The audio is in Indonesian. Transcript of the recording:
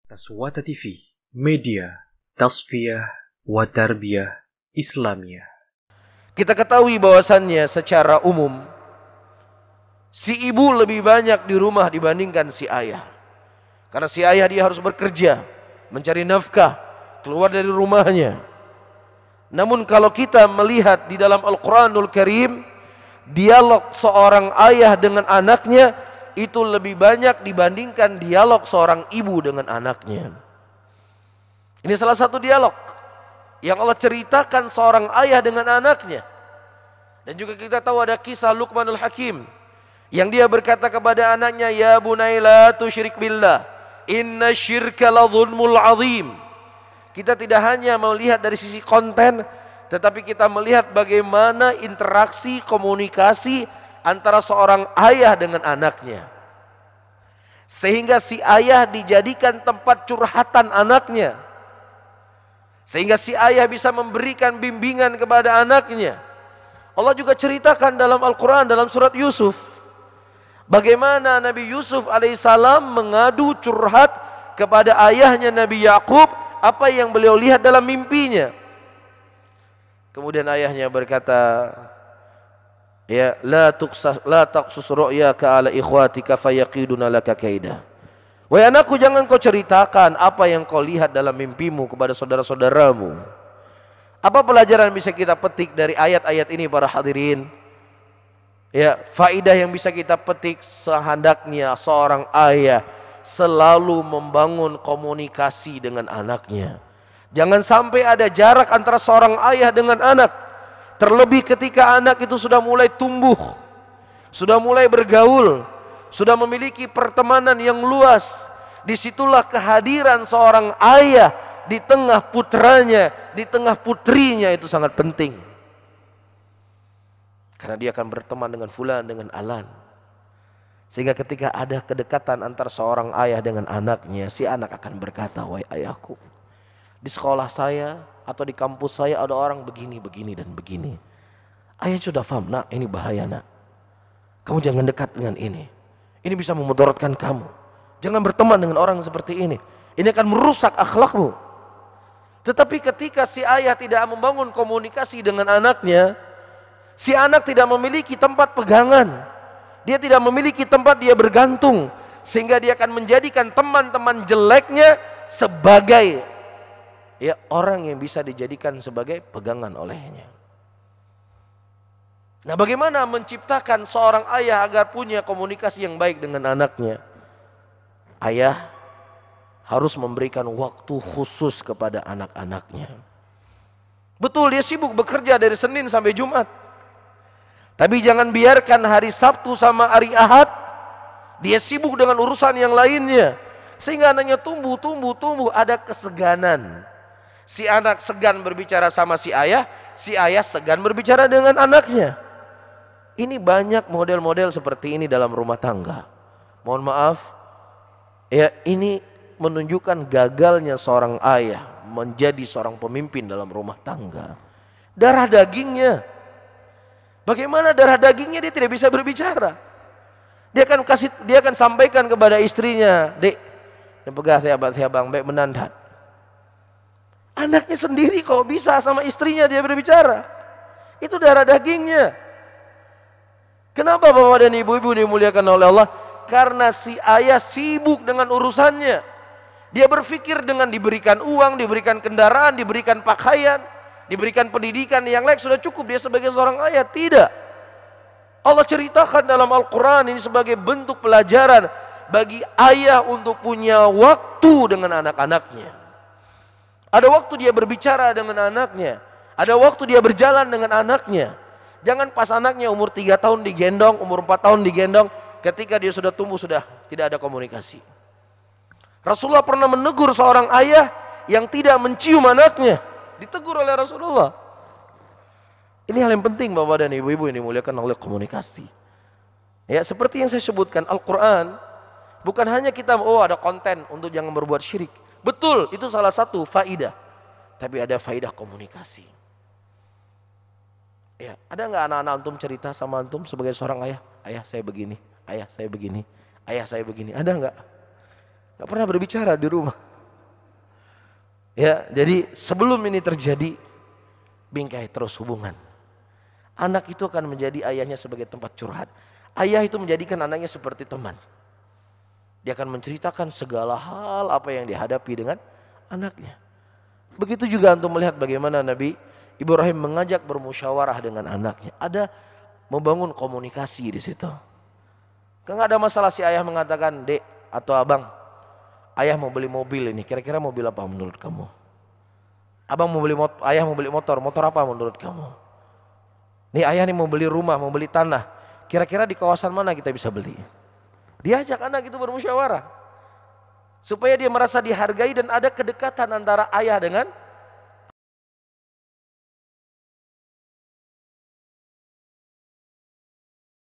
Taswata TV, media tasfiyah wa tarbiyah Islamiyah. Kita ketahui bahwasannya secara umum si ibu lebih banyak di rumah dibandingkan si ayah. Karena si ayah dia harus bekerja, mencari nafkah, keluar dari rumahnya. Namun kalau kita melihat di dalam Al-Quranul Karim, dialog seorang ayah dengan anaknya itu lebih banyak dibandingkan dialog seorang ibu dengan anaknya. Ini salah satu dialog yang Allah ceritakan seorang ayah dengan anaknya. Dan juga kita tahu ada kisah Luqmanul Hakim yang dia berkata kepada anaknya, "Ya bunai la tusyrik billah, inna syirka la zulmul azim." Kita tidak hanya melihat dari sisi konten, tetapi kita melihat bagaimana interaksi komunikasi antara seorang ayah dengan anaknya. Sehingga si ayah dijadikan tempat curhatan anaknya. Sehingga si ayah bisa memberikan bimbingan kepada anaknya. Allah juga ceritakan dalam Al-Quran, dalam surat Yusuf, bagaimana Nabi Yusuf alaihissalam mengadu curhat kepada ayahnya Nabi Yakub apa yang beliau lihat dalam mimpinya. Kemudian ayahnya berkata, "Ya la taqsus ru'yaka ala ikhwatika fayaqiduna laka kaida." Wahai anakku, jangan kau ceritakan apa yang kau lihat dalam mimpimu kepada saudara-saudaramu. Apa pelajaran bisa kita petik dari ayat-ayat ini para hadirin? Ya, faidah yang bisa kita petik sehendaknya seorang ayah selalu membangun komunikasi dengan anaknya. Jangan sampai ada jarak antara seorang ayah dengan anak. Terlebih ketika anak itu sudah mulai tumbuh, sudah mulai bergaul, sudah memiliki pertemanan yang luas. Disitulah kehadiran seorang ayah di tengah putranya, di tengah putrinya itu sangat penting. Karena dia akan berteman dengan fulan, dengan alan. Sehingga ketika ada kedekatan antara seorang ayah dengan anaknya, si anak akan berkata, "Wahai ayahku, di sekolah saya atau di kampus saya ada orang begini, begini, dan begini. Ayah sudah paham, nak, ini bahaya, nak. Kamu jangan dekat dengan ini. Ini bisa memudaratkan kamu. Jangan berteman dengan orang seperti ini. Ini akan merusak akhlakmu." Tetapi ketika si ayah tidak membangun komunikasi dengan anaknya, si anak tidak memiliki tempat pegangan. Dia tidak memiliki tempat dia bergantung. Sehingga dia akan menjadikan teman-teman jeleknya sebagai orang yang bisa dijadikan sebagai pegangan olehnya. Nah, bagaimana menciptakan seorang ayah agar punya komunikasi yang baik dengan anaknya? Ayah harus memberikan waktu khusus kepada anak-anaknya. Betul, dia sibuk bekerja dari Senin sampai Jumat. Tapi jangan biarkan hari Sabtu sama hari Ahad dia sibuk dengan urusan yang lainnya. Sehingga anaknya tumbuh ada keseganan. Si anak segan berbicara sama si ayah segan berbicara dengan anaknya. Ini banyak model-model seperti ini dalam rumah tangga. Mohon maaf, ya, ini menunjukkan gagalnya seorang ayah menjadi seorang pemimpin dalam rumah tangga. Darah dagingnya. Bagaimana darah dagingnya dia tidak bisa berbicara? Dia akan sampaikan kepada istrinya, "Dek, nepegah ya bang, baik menandat." Anaknya sendiri kok bisa sama istrinya dia berbicara? Itu darah dagingnya. Kenapa bapak dan ibu-ibu dimuliakan oleh Allah? Karena si ayah sibuk dengan urusannya. Dia berpikir dengan diberikan uang, diberikan kendaraan, diberikan pakaian, diberikan pendidikan yang lain sudah cukup dia sebagai seorang ayah. Tidak. Allah ceritakan dalam Al-Quran ini sebagai bentuk pelajaran bagi ayah untuk punya waktu dengan anak-anaknya. Ada waktu dia berbicara dengan anaknya. Ada waktu dia berjalan dengan anaknya. Jangan pas anaknya umur 3 tahun digendong, umur 4 tahun digendong, ketika dia sudah tumbuh sudah tidak ada komunikasi. Rasulullah pernah menegur seorang ayah yang tidak mencium anaknya. Ditegur oleh Rasulullah. Ini hal yang penting bapak dan ibu-ibu yang dimuliakan oleh komunikasi. Ya, seperti yang saya sebutkan, Al-Quran bukan hanya kita ada konten untuk jangan berbuat syirik. Betul, itu salah satu faidah. Tapi ada faidah komunikasi. Ya, ada nggak anak-anak antum cerita sama antum sebagai seorang ayah? Ayah saya begini, ayah saya begini, ayah saya begini. Ada nggak? Nggak pernah berbicara di rumah. Ya, jadi sebelum ini terjadi, bingkai terus hubungan. Anak itu akan menjadi ayahnya sebagai tempat curhat. Ayah itu menjadikan anaknya seperti teman. Dia akan menceritakan segala hal apa yang dihadapi dengan anaknya. Begitu juga untuk melihat bagaimana Nabi Ibrahim mengajak bermusyawarah dengan anaknya. Ada membangun komunikasi di situ. Kan ada masalah si ayah mengatakan, "Dek atau abang, ayah mau beli mobil ini, kira-kira mobil apa menurut kamu? Abang mau beli motor, ayah mau beli motor, motor apa menurut kamu? Nih ayah nih mau beli rumah, mau beli tanah, kira-kira di kawasan mana kita bisa beli?" Dia ajak anak itu bermusyawarah supaya dia merasa dihargai dan ada kedekatan antara ayah dengan